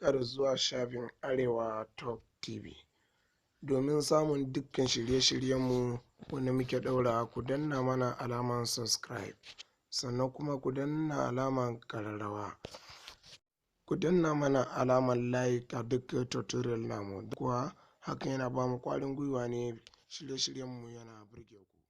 barka da zuwa shafin Arewa Top TV. Domin samun dukkan shirye-shiryenmu wanda muke ɗaura, ku danna mana alamar subscribe, sannan kuma ku danna alamar ƙararrawa. Ku danna mana alamar like a duk tutorial namu, kuwa hakan yana ba mu ƙwarin gwiwa ne, shirye-shiryenmu yana burge ku.